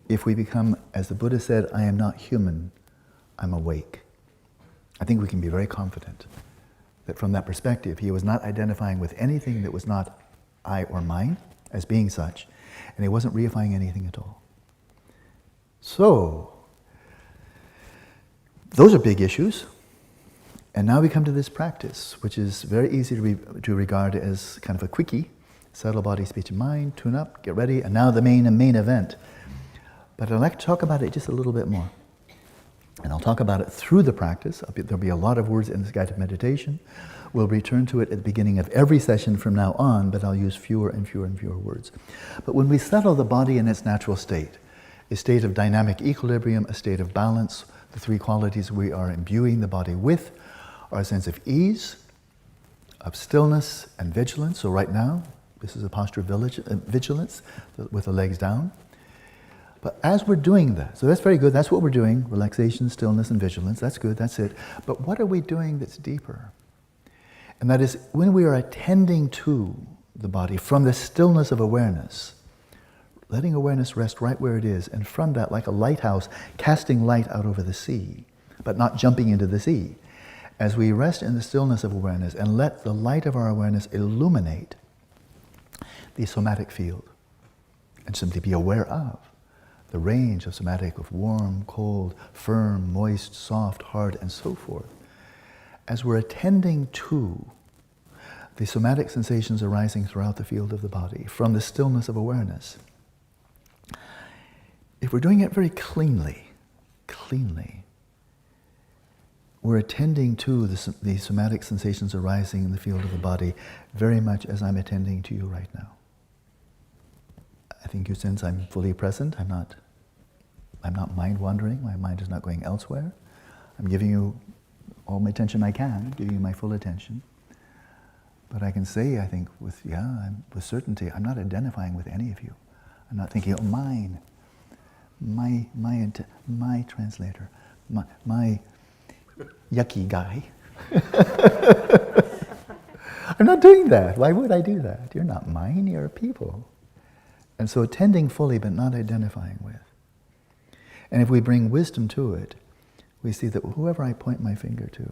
if we become, as the Buddha said, I am not human, I'm awake. I think we can be very confident that from that perspective, he was not identifying with anything that was not I or mine as being such, and he wasn't reifying anything at all. So, those are big issues. And now we come to this practice, which is very easy to regard as kind of a quickie. Settle body, speech, and mind, tune up, get ready, and now the main event. But I'd like to talk about it just a little bit more. And I'll talk about it through the practice. There'll be a lot of words in this guided meditation. We'll return to it at the beginning of every session from now on, but I'll use fewer and fewer and fewer words. But when we settle the body in its natural state, a state of dynamic equilibrium, a state of balance, the three qualities we are imbuing the body with are a sense of ease, of stillness and vigilance. So right now, this is a posture of vigilance with the legs down. But as we're doing that, so that's very good, that's what we're doing, relaxation, stillness, and vigilance, that's good, that's it. But what are we doing that's deeper? And that is when we are attending to the body from the stillness of awareness, letting awareness rest right where it is, and from that, like a lighthouse, casting light out over the sea, but not jumping into the sea. As we rest in the stillness of awareness and let the light of our awareness illuminate the somatic field, and simply be aware of the range of somatic of warm, cold, firm, moist, soft, hard, and so forth. As we're attending to the somatic sensations arising throughout the field of the body from the stillness of awareness, if we're doing it very cleanly, we're attending to the somatic sensations arising in the field of the body very much as I'm attending to you right now. I think you sense I'm fully present. I'm not mind wandering. My mind is not going elsewhere. I'm giving you all my attention I can, giving you my full attention. But I can say, I think, with certainty, I'm not identifying with any of you. I'm not thinking, oh, mine, my translator, my yucky guy. I'm not doing that. Why would I do that? You're not mine, you're people. And so attending fully but not identifying with. And if we bring wisdom to it, we see that whoever I point my finger to,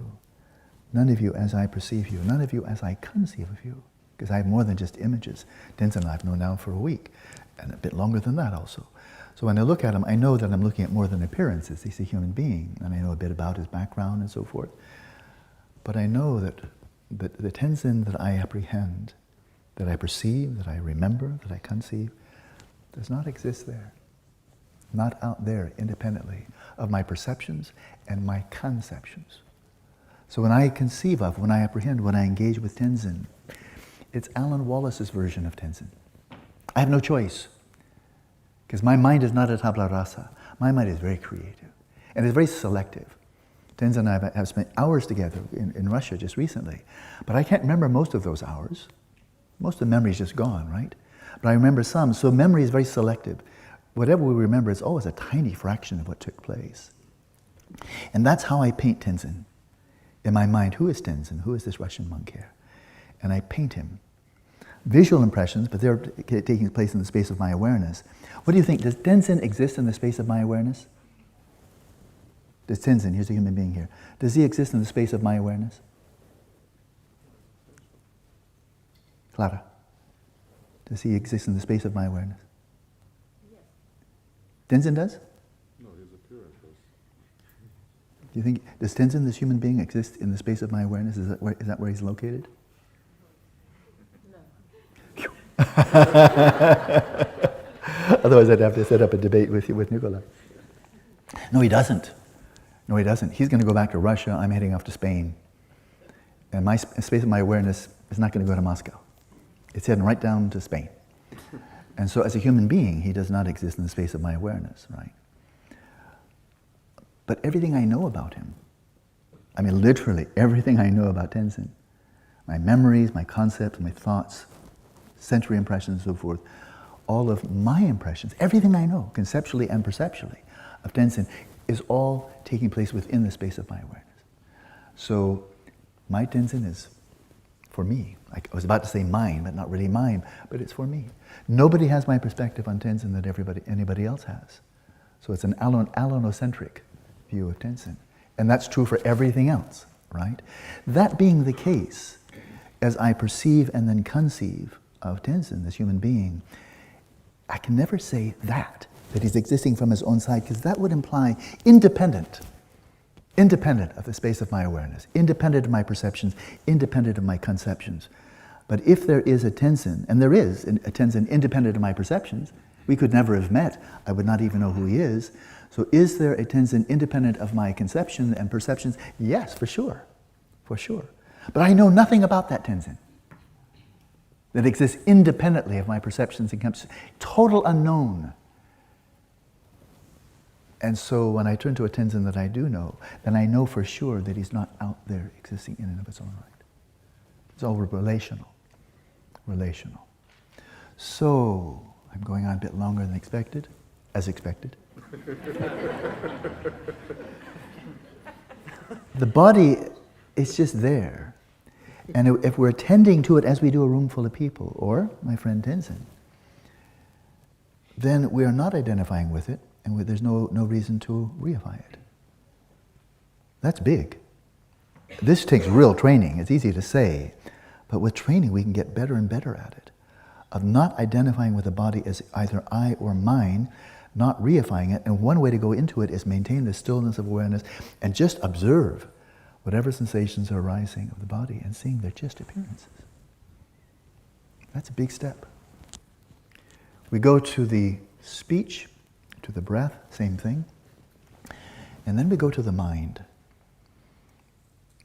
none of you as I perceive you, none of you as I conceive of you, because I have more than just images. Tenzin and I have known now for a week, and a bit longer than that also. So when I look at him, I know that I'm looking at more than appearances. He's a human being, and I know a bit about his background and so forth. But I know that the Tenzin that I apprehend, that I perceive, that I remember, that I conceive, does not exist there. Not out there independently of my perceptions and my conceptions. So when I conceive of, when I apprehend, when I engage with Tenzin, it's Alan Wallace's version of Tenzin. I have no choice. Because my mind is not a tabla rasa. My mind is very creative. And it's very selective. Tenzin and I have spent hours together in Russia just recently. But I can't remember most of those hours. Most of the memory is just gone, right? But I remember some. So memory is very selective. Whatever we remember is always a tiny fraction of what took place. And that's how I paint Tenzin. In my mind, who is Tenzin? Who is this Russian monk here? And I paint him. Visual impressions, but they're taking place in the space of my awareness. What do you think? Does Tenzin exist in the space of my awareness? Does Tenzin, here's a human being here, does he exist in the space of my awareness? Clara, does he exist in the space of my awareness? Yes. Tenzin does? No, his appearance does. Do you think, does Tenzin, this human being, exist in the space of my awareness? Is that where he's located? No. Otherwise I'd have to set up a debate with Nicola. No, he doesn't. No, he doesn't. He's going to go back to Russia. I'm heading off to Spain. And my space of my awareness is not going to go to Moscow. It's heading right down to Spain. And so as a human being, he does not exist in the space of my awareness, right? But everything I know about him, I mean literally everything I know about Tenzin, my memories, my concepts, my thoughts, sensory impressions, and so forth, all of my impressions, everything I know, conceptually and perceptually, of Tenzin, is all taking place within the space of my awareness. So my Tenzin is for me. I was about to say mine, but not really mine, but it's for me. Nobody has my perspective on Tenzin that anybody else has. So it's an alanocentric view of Tenzin. And that's true for everything else, right? That being the case, as I perceive and then conceive of Tenzin, this human being, I can never say that he's existing from his own side, because that would imply independent of the space of my awareness, independent of my perceptions, independent of my conceptions. But if there is a Tenzin, and there is a Tenzin independent of my perceptions, we could never have met, I would not even know who he is. So is there a Tenzin independent of my conception and perceptions? Yes, for sure. But I know nothing about that Tenzin that exists independently of my perceptions and conceptions. Total unknown. And so when I turn to a Tenzin that I do know, then I know for sure that he's not out there existing in and of its own right. It's all relational. So, I'm going on a bit longer than expected, as expected. The body is just there. And if we're attending to it as we do a room full of people, or my friend Tenzin, then we are not identifying with it, and there's no reason to reify it. That's big. This takes real training. It's easy to say, but with training we can get better and better at it, of not identifying with the body as either I or mine, not reifying it. And one way to go into it is maintain the stillness of awareness and just observe whatever sensations are arising of the body and seeing they're just appearances. That's a big step. We go to the speech, to the breath, same thing. And then we go to the mind.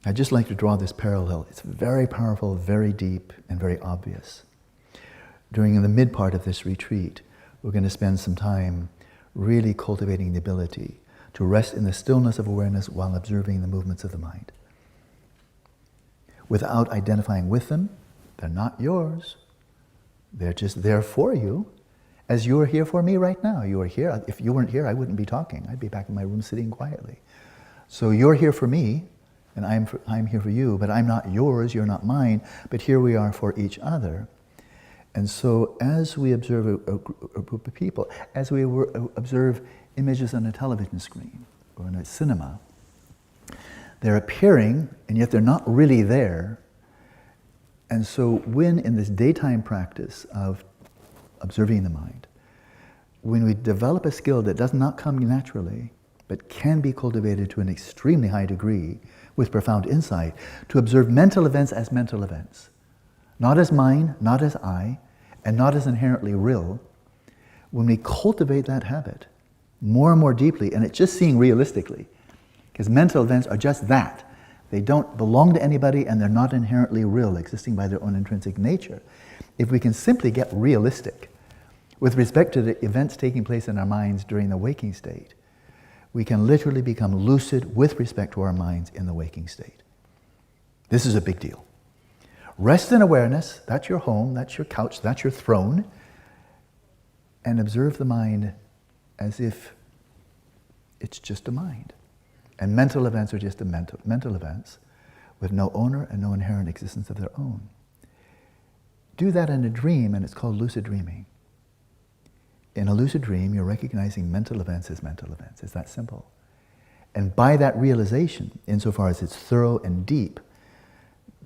I'd just like to draw this parallel. It's very powerful, very deep, and very obvious. During the mid part of this retreat, we're going to spend some time really cultivating the ability to rest in the stillness of awareness while observing the movements of the mind. Without identifying with them, they're not yours. They're just there for you, as you are here for me right now. You are here. If you weren't here, I wouldn't be talking. I'd be back in my room sitting quietly. So you're here for me, and I'm here for you, but I'm not yours, you're not mine, but here we are for each other. And so as we observe a group of people, as we observe images on a television screen or in a cinema, they're appearing, and yet they're not really there. And so when in this daytime practice of observing the mind, when we develop a skill that does not come naturally, but can be cultivated to an extremely high degree with profound insight, to observe mental events as mental events. Not as mine, not as I, and not as inherently real. When we cultivate that habit more and more deeply, and it's just seeing realistically, because mental events are just that. They don't belong to anybody and they're not inherently real, existing by their own intrinsic nature. If we can simply get realistic with respect to the events taking place in our minds during the waking state, we can literally become lucid with respect to our minds in the waking state. This is a big deal. Rest in awareness, that's your home, that's your couch, that's your throne, and observe the mind as if it's just a mind. And mental events are just mental events with no owner and no inherent existence of their own. Do that in a dream, and it's called lucid dreaming. In a lucid dream, you're recognizing mental events as mental events. It's that simple. And by that realization, insofar as it's thorough and deep,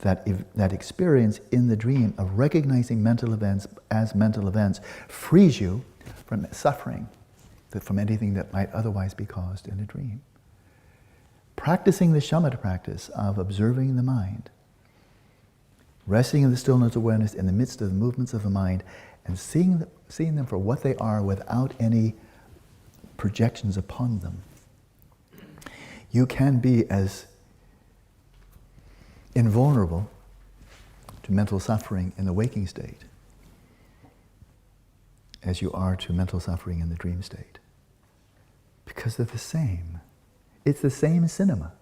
that experience in the dream of recognizing mental events as mental events frees you from suffering, from anything that might otherwise be caused in a dream. Practicing the shamatha practice of observing the mind, resting in the stillness of awareness in the midst of the movements of the mind, and seeing them for what they are without any projections upon them. You can be as invulnerable to mental suffering in the waking state as you are to mental suffering in the dream state. Because they're the same. It's the same cinema.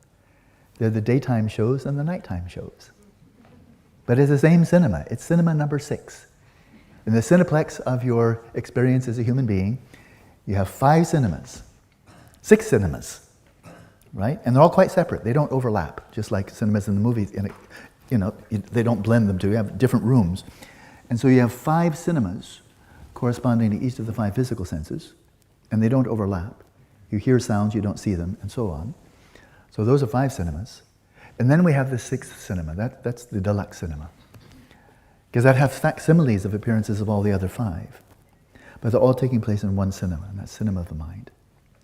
They're the daytime shows and the nighttime shows. But it's the same cinema. It's cinema number 6. In the cineplex of your experience as a human being, you have 5 cinemas, 6 cinemas, right? And they're all quite separate. They don't overlap, just like cinemas in the movies. They don't blend them two. You have different rooms. And so you have 5 cinemas corresponding to each of the 5 physical senses, and they don't overlap. You hear sounds, you don't see them, and so on. So those are 5 cinemas. And then we have the 6th cinema. That's the deluxe cinema. Because that has facsimiles of appearances of all the other 5. But they're all taking place in one cinema, and that's cinema of the mind,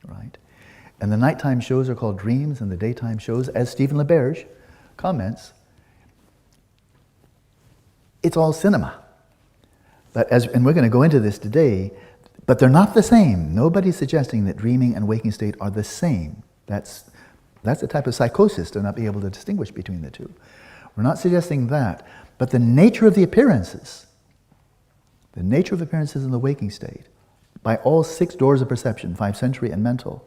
right? And the nighttime shows are called dreams, and the daytime shows, as Stephen LaBerge comments, it's all cinema. And we're going to go into this today, but they're not the same. Nobody's suggesting that dreaming and waking state are the same. That's a type of psychosis to not be able to distinguish between the two. We're not suggesting that, but the nature of the appearances in the waking state, by all 6 doors of perception, 5 sensory and mental,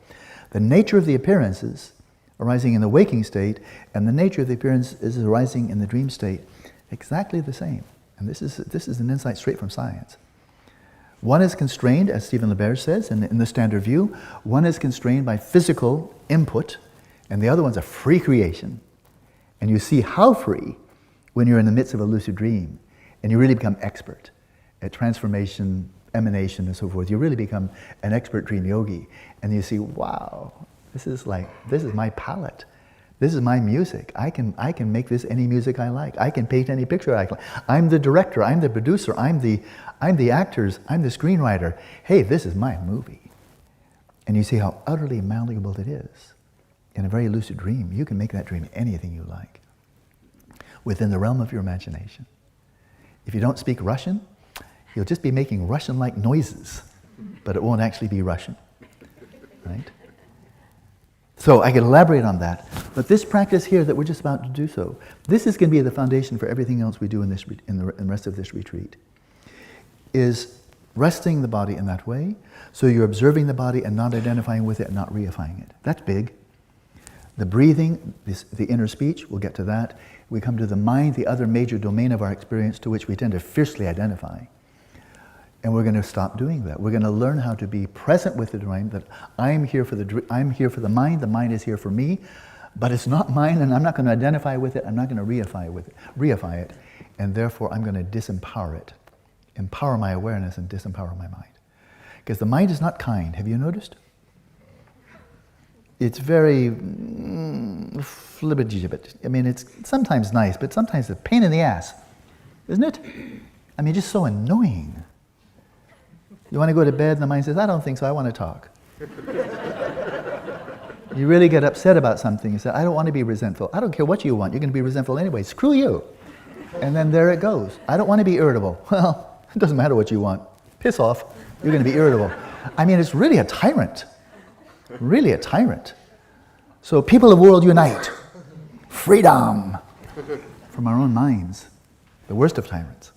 the nature of the appearances arising in the waking state and the nature of the appearances arising in the dream state, exactly the same. And this is an insight straight from science. One is constrained, as Stephen LaBerge says, in the standard view, one is constrained by physical input, and the other one's a free creation. And you see how free when you're in the midst of a lucid dream, and you really become expert at transformation, emanation, and so forth. You really become an expert dream yogi, and you see, wow, this is my palette. This is my music. I can make this any music I like. I can paint any picture I like. I'm the director. I'm the producer. I'm the actors. I'm the screenwriter. Hey, this is my movie. And you see how utterly malleable it is. In a very lucid dream, you can make that dream anything you like, within the realm of your imagination. If you don't speak Russian, you'll just be making Russian-like noises, but it won't actually be Russian, right? So I can elaborate on that, but this practice here that we're just about to do so, this is going to be the foundation for everything else we do in the rest of this retreat, is resting the body in that way, so you're observing the body and not identifying with it and not reifying it. That's big. The breathing, the inner speech, we'll get to that. We come to the mind, the other major domain of our experience to which we tend to fiercely identify. And we're going to stop doing that. We're going to learn how to be present with the mind, that I'm here for the mind is here for me, but it's not mine, and I'm not going to identify with it, I'm not going to reify it, and therefore I'm going to disempower it. Empower my awareness and disempower my mind. Because the mind is not kind, have you noticed? It's very flibbergibbet. I mean, it's sometimes nice, but sometimes a pain in the ass, isn't it? I mean, just so annoying. You want to go to bed, and the mind says, I don't think so, I want to talk. You really get upset about something, you say, I don't want to be resentful. I don't care what you want, you're going to be resentful anyway, screw you. And then there it goes. I don't want to be irritable. Well, it doesn't matter what you want. Piss off, you're going to be irritable. I mean, it's really a tyrant. Really a tyrant. So people of the world unite. Freedom from our own minds. The worst of tyrants.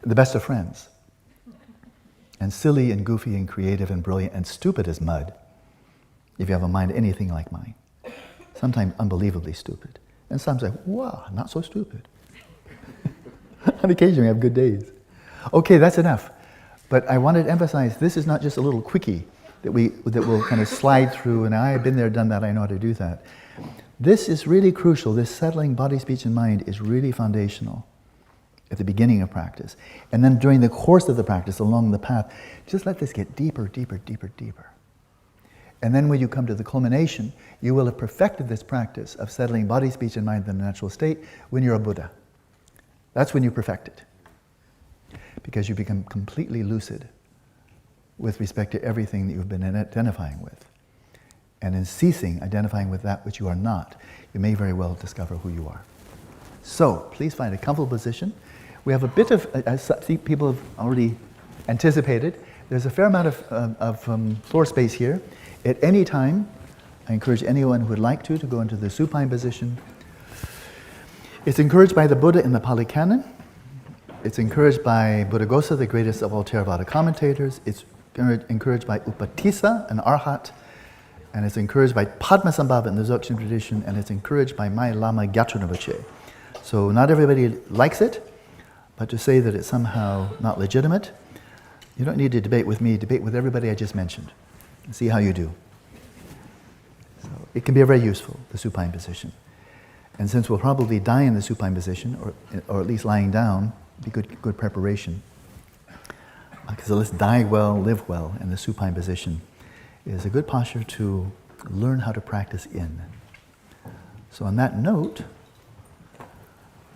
The best of friends. And silly and goofy and creative and brilliant and stupid as mud, if you have a mind anything like mine. Sometimes unbelievably stupid. And some say, wow, not so stupid. On occasion we have good days. Okay, that's enough. But I wanted to emphasize, this is not just a little quickie that will kind of slide through, and I've been there, done that, I know how to do that. This is really crucial. This settling body, speech, and mind is really foundational at the beginning of practice. And then during the course of the practice, along the path, just let this get deeper, deeper, deeper, deeper. And then when you come to the culmination, you will have perfected this practice of settling body, speech, and mind in the natural state when you're a Buddha. That's when you perfect it. Because you become completely lucid with respect to everything that you've been identifying with. And in ceasing identifying with that which you are not, you may very well discover who you are. So, please find a comfortable position. We have a bit of, as people have already anticipated, there's a fair amount of floor space here. At any time, I encourage anyone who would like to go into the supine position. It's encouraged by the Buddha in the Pali Canon. It's encouraged by Buddhaghosa, the greatest of all Theravada commentators. It's encouraged by Upatissa, an Arhat. And it's encouraged by Padmasambhava in the Dzogchen tradition. And it's encouraged by my Lama Gyatso Rinpoche. So not everybody likes it, but to say that it's somehow not legitimate, you don't need to debate with me, debate with everybody I just mentioned. And see how you do. So it can be very useful, the supine position. And since we'll probably die in the supine position, or at least lying down, be good preparation. So let's die well, live well in the supine position. is a good posture to learn how to practice in. So on that note,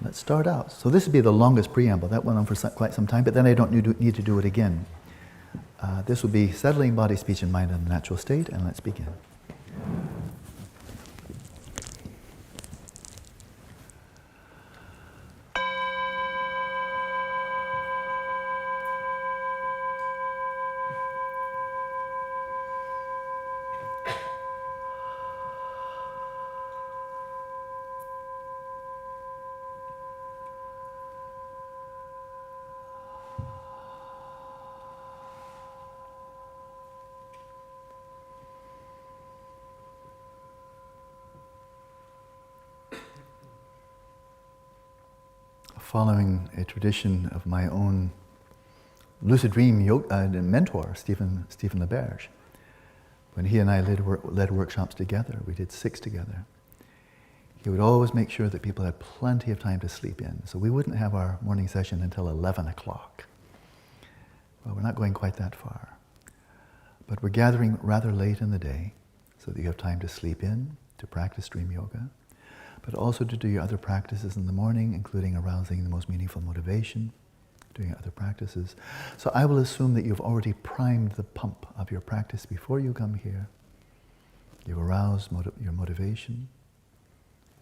let's start out. So this would be the longest preamble. That went on for quite some time, but then I don't need to do it again. This would be settling body, speech, and mind in the natural state, and let's begin. Following a tradition of my own lucid dream mentor, Stephen LaBerge, when he and I led workshops together, we did 6 together, he would always make sure that people had plenty of time to sleep in. So we wouldn't have our morning session until 11 o'clock. Well, we're not going quite that far. But we're gathering rather late in the day so that you have time to sleep in, to practice dream yoga, but also to do your other practices in the morning, including arousing the most meaningful motivation, doing other practices. So I will assume that you've already primed the pump of your practice before you come here. You've aroused your motivation.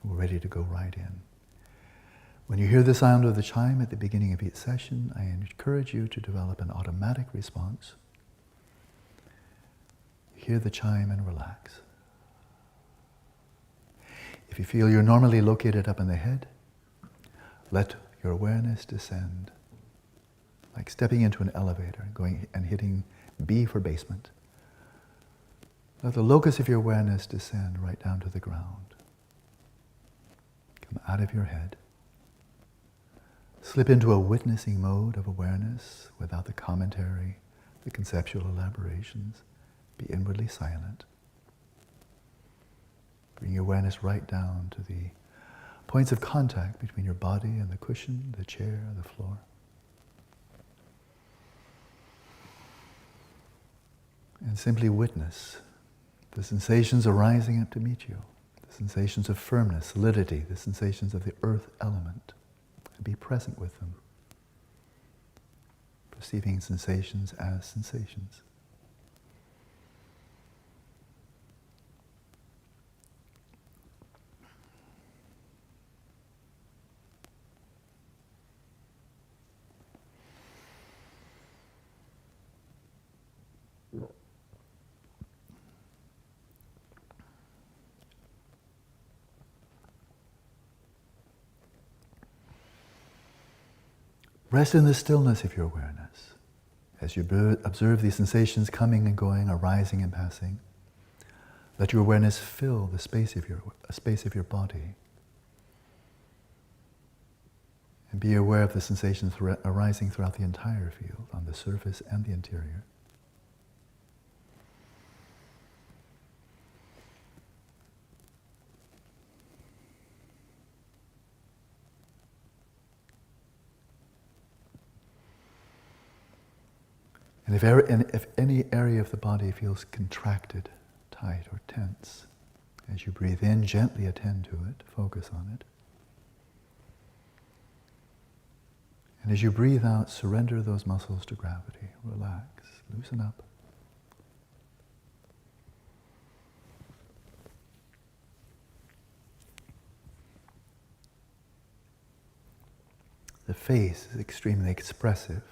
We're ready to go right in. When you hear the sound of the chime at the beginning of each session, I encourage you to develop an automatic response. You hear the chime and relax. If you feel you're normally located up in the head, let your awareness descend, like stepping into an elevator, going and hitting B for basement. Let the locus of your awareness descend right down to the ground. Come out of your head. Slip into a witnessing mode of awareness without the commentary, the conceptual elaborations. Be inwardly silent. Bring your awareness right down to the points of contact between your body and the cushion, the chair, the floor. And simply witness the sensations arising up to meet you, the sensations of firmness, solidity, the sensations of the earth element, and be present with them, perceiving sensations as sensations. Rest in the stillness of your awareness. As you observe these sensations coming and going, arising and passing, let your awareness fill the space of your body. And be aware of the sensations arising throughout the entire field, on the surface and the interior. And if any area of the body feels contracted, tight, or tense, as you breathe in, gently attend to it, focus on it. And as you breathe out, surrender those muscles to gravity. Relax, loosen up. The face is extremely expressive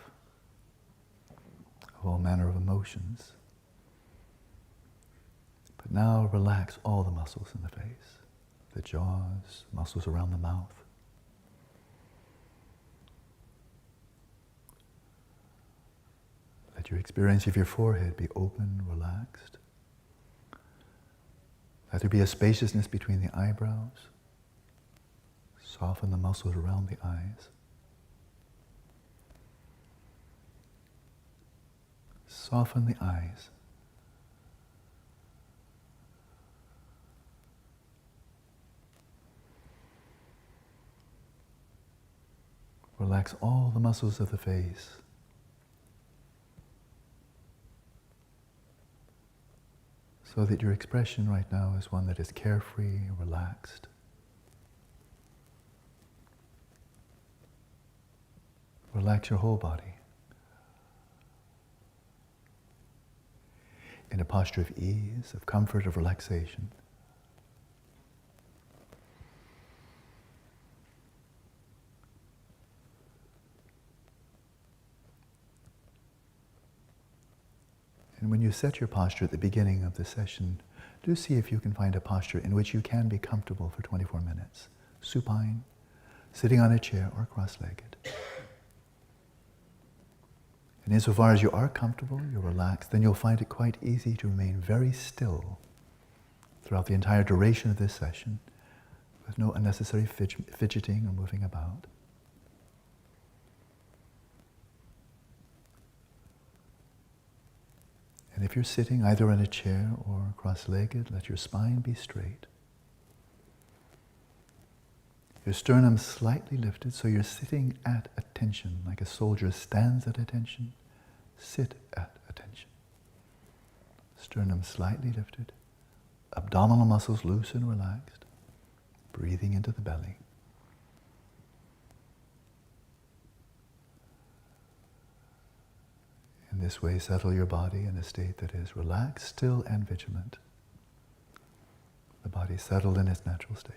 of all manner of emotions. But now relax all the muscles in the face, the jaws, muscles around the mouth. Let your experience of your forehead be open, relaxed. Let there be a spaciousness between the eyebrows. Soften the muscles around the eyes. Soften the eyes. Relax all the muscles of the face. so that your expression right now is one that is carefree, relaxed. Relax your whole body in a posture of ease, of comfort, of relaxation. And when you set your posture at the beginning of the session, do see if you can find a posture in which you can be comfortable for 24 minutes. Supine, sitting on a chair, or cross-legged. And insofar as you are comfortable, you're relaxed, then you'll find it quite easy to remain very still throughout the entire duration of this session, with no unnecessary fidgeting or moving about. And if you're sitting either in a chair or cross-legged, let your spine be straight. Your sternum slightly lifted, so you're sitting at attention, like a soldier stands at attention. Sit at attention. Sternum slightly lifted, abdominal muscles loose and relaxed, breathing into the belly. In this way, settle your body in a state that is relaxed, still, and vigilant. The body settled in its natural state.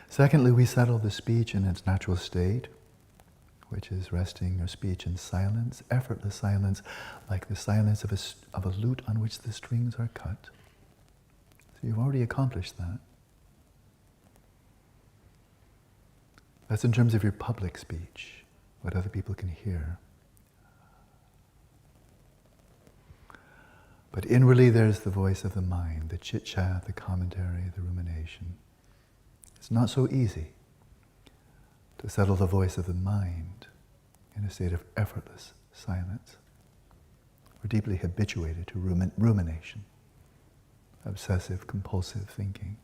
Secondly, we settle the speech in its natural state, which is resting your speech in silence, effortless silence, like the silence of a lute on which the strings are cut. So you've already accomplished that. That's in terms of your public speech, what other people can hear. But inwardly there's the voice of the mind, the chit-chat, the commentary, the rumination. It's not so easy to settle the voice of the mind in a state of effortless silence. We're deeply habituated to rumination, obsessive, compulsive thinking.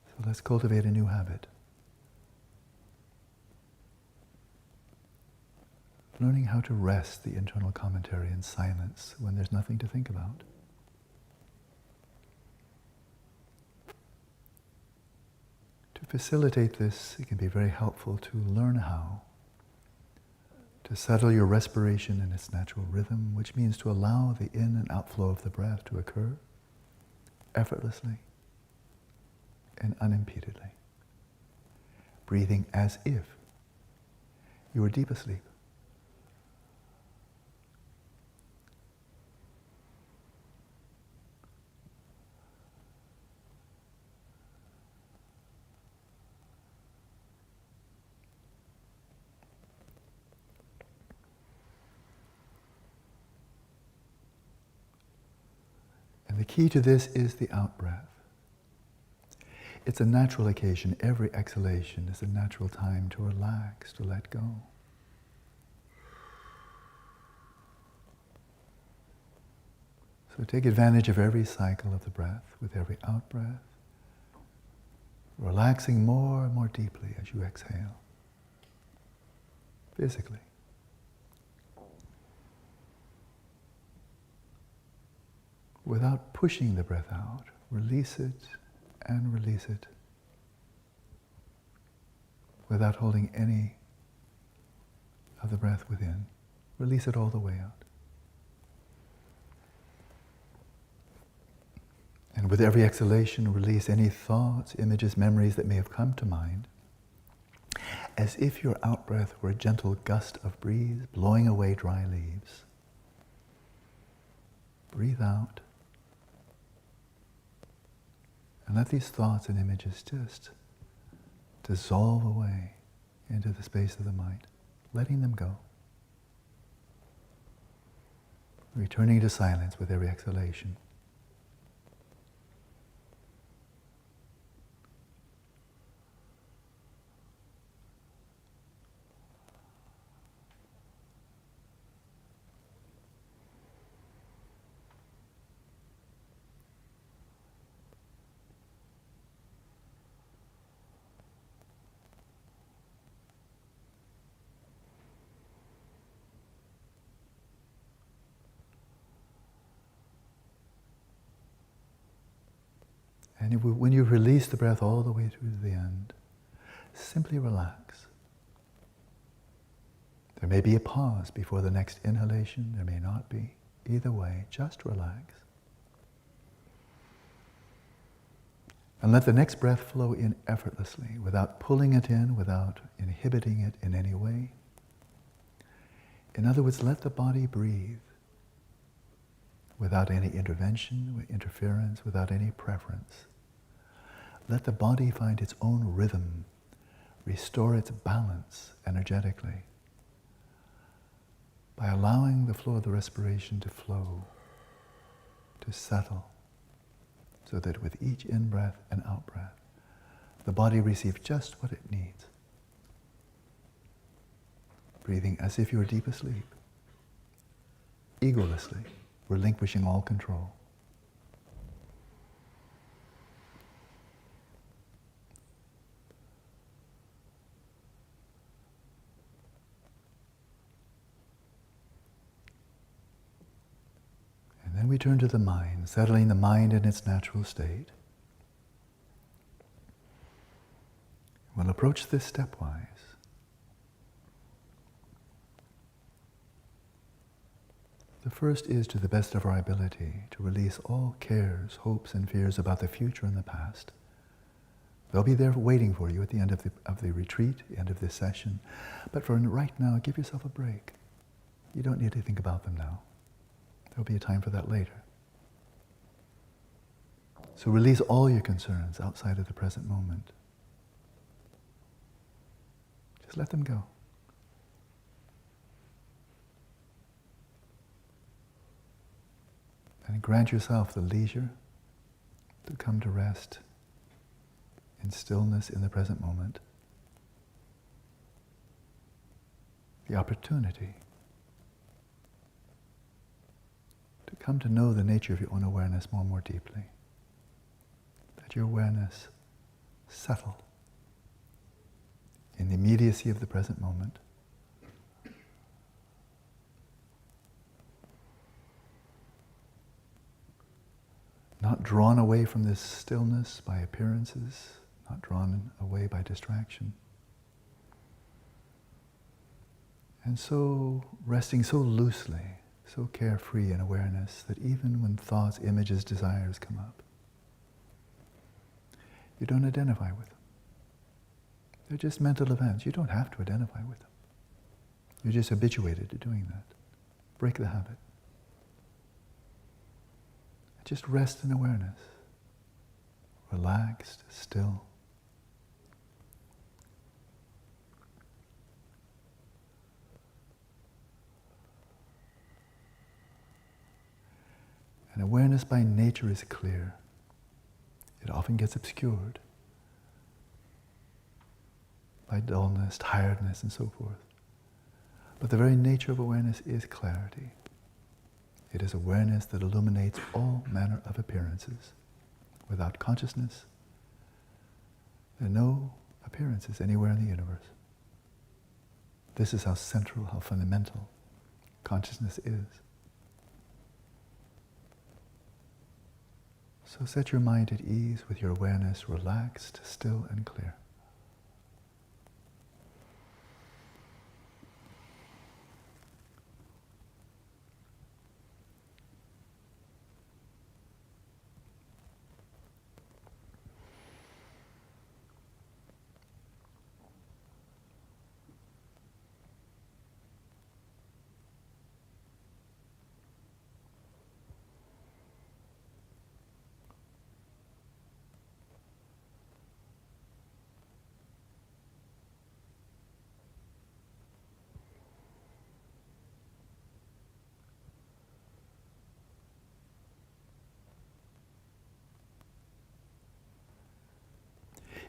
So let's cultivate a new habit. Learning how to rest the internal commentary in silence when there's nothing to think about. To facilitate this, it can be very helpful to learn how to settle your respiration in its natural rhythm, which means to allow the in and outflow of the breath to occur effortlessly and unimpededly, breathing as if you were deep asleep. And the key to this is the out-breath. It's a natural occasion. Every exhalation is a natural time to relax, to let go. So take advantage of every cycle of the breath with every out-breath, relaxing more and more deeply as you exhale, physically. Without pushing the breath out, release it and release it without holding any of the breath within. Release it all the way out. And with every exhalation, release any thoughts, images, memories that may have come to mind, as if your out-breath were a gentle gust of breeze blowing away dry leaves. Breathe out. And let these thoughts and images just dissolve away into the space of the mind, letting them go. returning to silence with every exhalation. And when you release the breath all the way through to the end, simply relax. There may be a pause before the next inhalation, there may not be. Either way, just relax. And let the next breath flow in effortlessly, without pulling it in, without inhibiting it in any way. In other words, let the body breathe without any intervention, interference, without any preference. Let the body find its own rhythm, restore its balance energetically by allowing the flow of the respiration to flow, to settle, so that with each in-breath and out-breath, the body receives just what it needs. Breathing as if you were deep asleep, egolessly, relinquishing all control. And then we turn to the mind, settling the mind in its natural state. We'll approach this stepwise. The first is, to the best of our ability, to release all cares, hopes, and fears about the future and the past. They'll be there waiting for you at the end of the retreat, the end of this session. But for right now, give yourself a break. You don't need to think about them now. There'll be a time for that later. So release all your concerns outside of the present moment. Just let them go. And grant yourself the leisure to come to rest in stillness in the present moment. The opportunity to come to know the nature of your own awareness more and more deeply. Let your awareness settle in the immediacy of the present moment. Not drawn away from this stillness by appearances, not drawn away by distraction. And so resting so loosely, so carefree in awareness that even when thoughts, images, desires come up, you don't identify with them. They're just mental events. You don't have to identify with them. You're just habituated to doing that. Break the habit. Just rest in awareness. Relaxed, still. And awareness by nature is clear. It often gets obscured by dullness, tiredness, and so forth. But the very nature of awareness is clarity. It is awareness that illuminates all manner of appearances. Without consciousness, there are no appearances anywhere in the universe. This is how central, how fundamental consciousness is. So set your mind at ease with your awareness relaxed, still, and clear.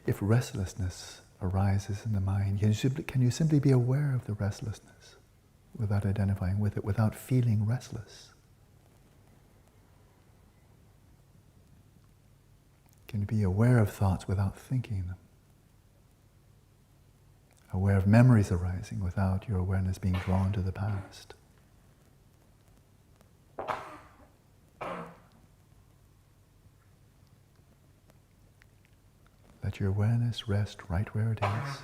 If restlessness arises in the mind, can you simply be aware of the restlessness without identifying with it, without feeling restless? Can you be aware of thoughts without thinking them? Aware of memories arising without your awareness being drawn to the past? Let your awareness rest right where it is,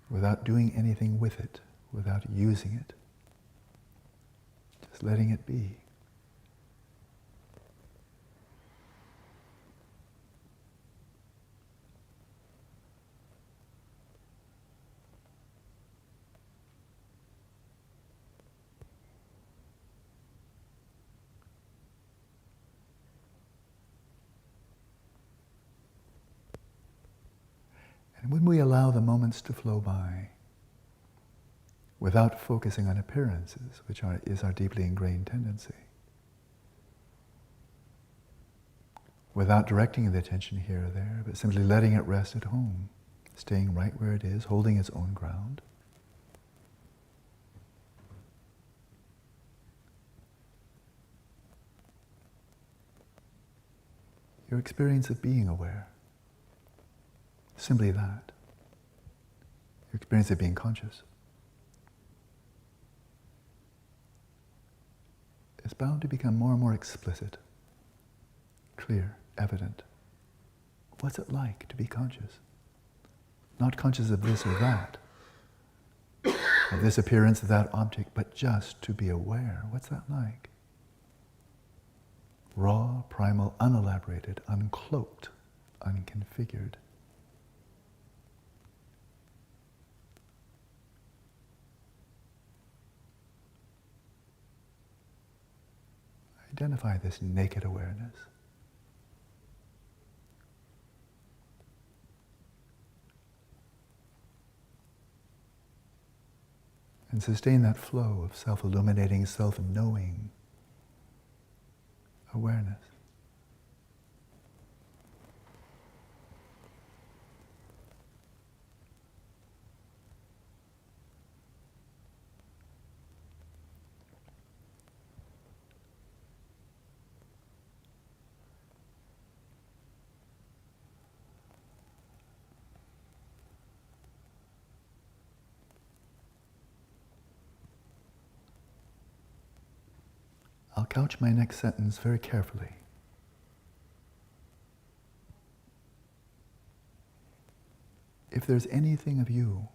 without doing anything with it, without using it, just letting it be. And when we allow the moments to flow by, without focusing on appearances, which is our deeply ingrained tendency, without directing the attention here or there, but simply letting it rest at home, staying right where it is, holding its own ground, your experience of being aware, simply that, your experience of being conscious, is bound to become more and more explicit, clear, evident. What's it like to be conscious? Not conscious of this or that, of this appearance, of that object, but just to be aware. What's that like? Raw, primal, unelaborated, uncloaked, unconfigured. Identify this naked awareness. And sustain that flow of self-illuminating, self-knowing awareness. I'll couch my next sentence very carefully. If there's anything of you,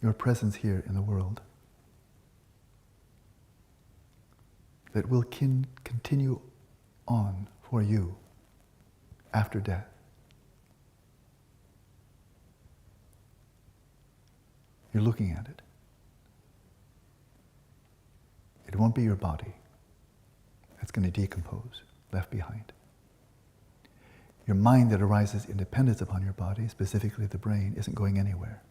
your presence here in the world, that will continue on for you after death, you're looking at it. It won't be your body. It's going to decompose, left behind. Your mind that arises in dependence upon your body, specifically the brain, isn't going anywhere,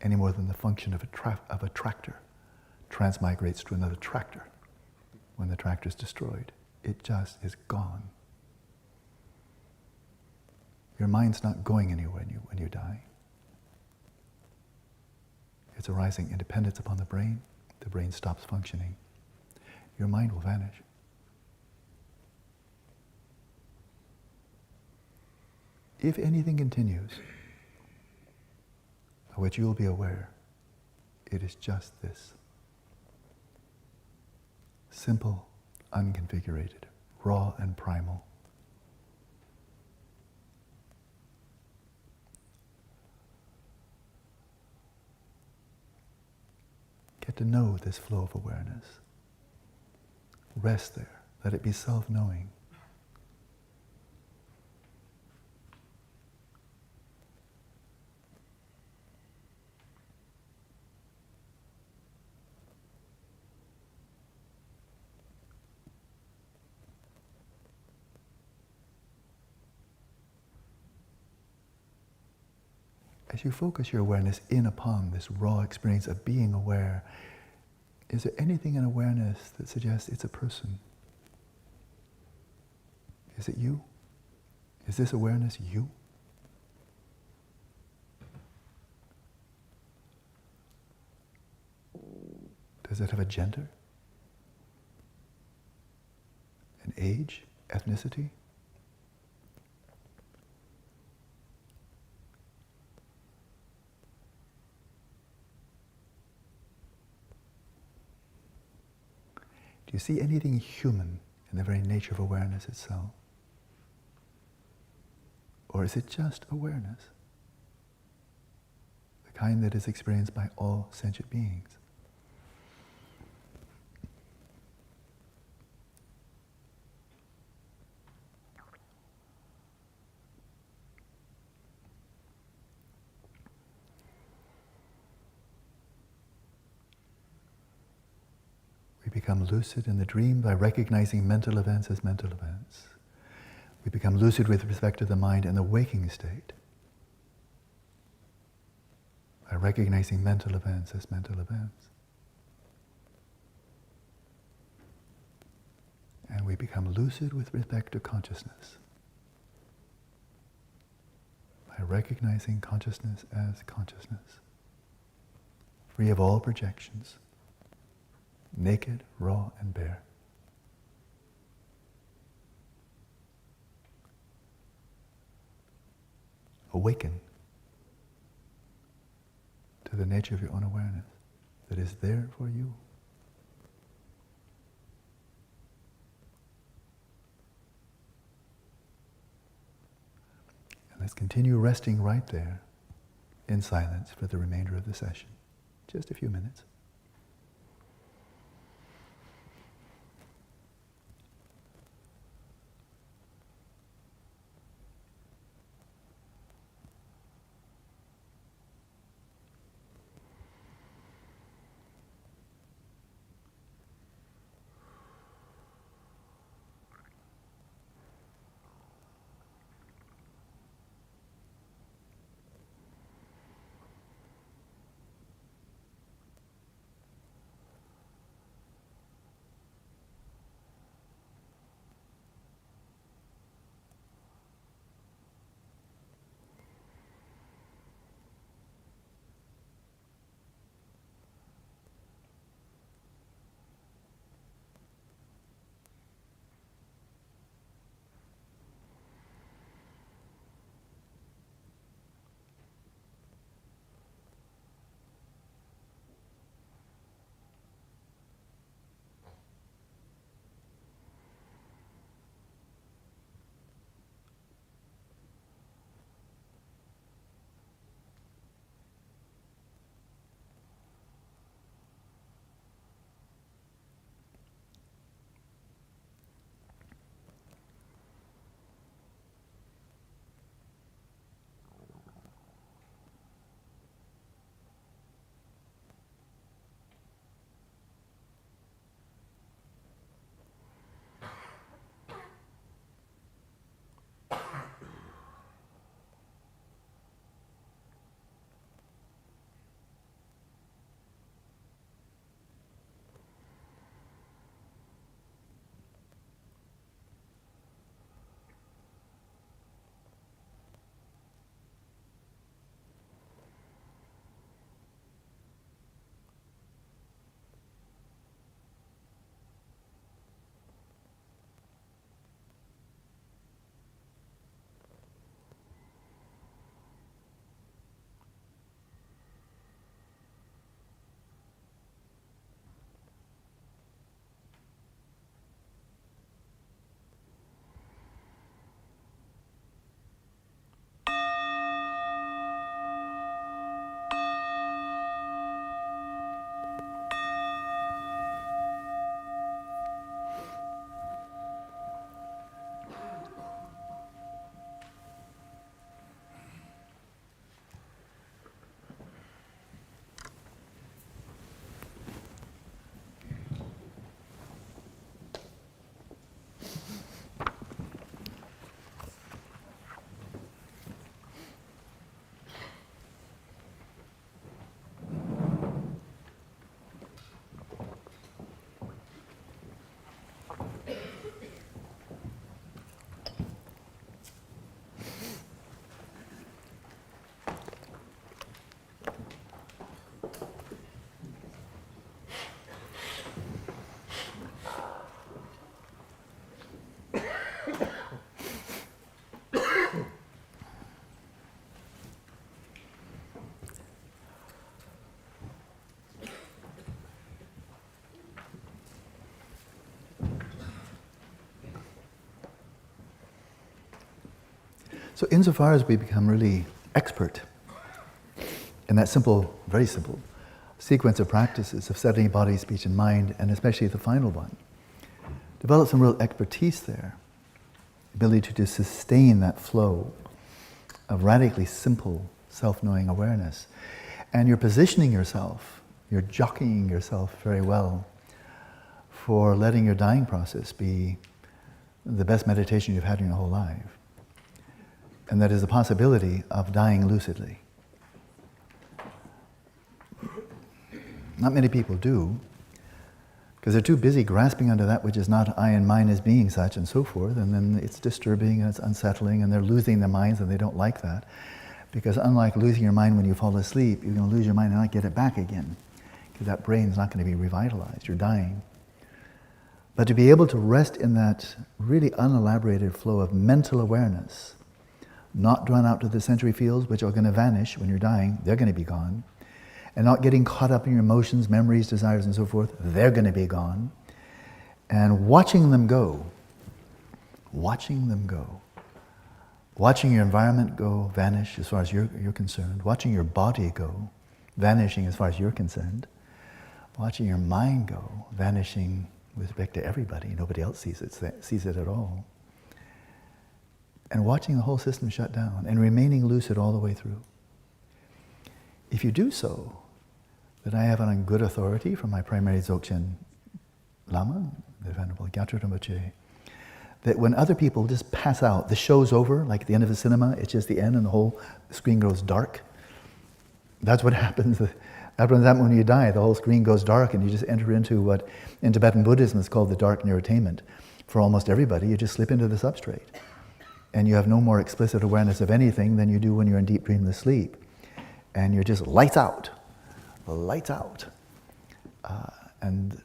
any more than the function of a tractor transmigrates to another tractor when the tractor is destroyed. It just is gone. Your mind's not going anywhere when you die. It's arising in dependence upon the brain stops functioning. Your mind will vanish. If anything continues, of which you will be aware, it is just this. Simple, unconfigurated, raw and primal. Get to know this flow of awareness. Rest there. Let it be self-knowing. As you focus your awareness in upon this raw experience of being aware, is there anything in awareness that suggests it's a person? Is it you? Is this awareness you? Does it have a gender? An age? Ethnicity? Do you see anything human in the very nature of awareness itself? Or is it just awareness? The kind that is experienced by all sentient beings. We become lucid in the dream by recognizing mental events as mental events. We become lucid with respect to the mind in the waking state by recognizing mental events as mental events. And we become lucid with respect to consciousness by recognizing consciousness as consciousness, free of all projections, naked, raw, and bare. Awaken to the nature of your own awareness that is there for you. And let's continue resting right there in silence for the remainder of the session. Just a few minutes. So insofar as we become really expert in that simple, very simple sequence of practices of settling body, speech, and mind, and especially the final one, develop some real expertise there, ability to sustain that flow of radically simple self-knowing awareness. And you're positioning yourself, you're jockeying yourself very well for letting your dying process be the best meditation you've had in your whole life. And that is the possibility of dying lucidly. Not many people do, because they're too busy grasping onto that which is not I and mine as being such and so forth, and then it's disturbing and it's unsettling and they're losing their minds and they don't like that. Because unlike losing your mind when you fall asleep, you're going to lose your mind and not get it back again, because that brain's not going to be revitalized, you're dying. But to be able to rest in that really unelaborated flow of mental awareness, not drawn out to the sensory fields which are going to vanish when you're dying, they're going to be gone, and not getting caught up in your emotions, memories, desires, and so forth, they're going to be gone, and watching them go, watching your environment go, vanish as far as you're concerned, watching your body go, vanishing as far as you're concerned, watching your mind go, vanishing with respect to everybody, nobody else sees it at all, and watching the whole system shut down and remaining lucid all the way through. If you do so, then I have it on good authority from my primary Dzogchen Lama, the Venerable Gyatso Rinpoche, that when other people just pass out, the show's over, like at the end of a cinema, it's just the end and the whole screen goes dark. That's what happens. That happens when you die. The whole screen goes dark and you just enter into what in Tibetan Buddhism is called the dark niratainment. For almost everybody, you just slip into the substrate. And you have no more explicit awareness of anything than you do when you're in deep dreamless sleep. And you're just lights out. And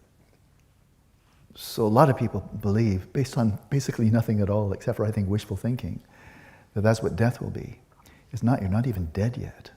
so a lot of people believe, based on basically nothing at all, except for I think wishful thinking, that that's what death will be. It's not, you're not even dead yet.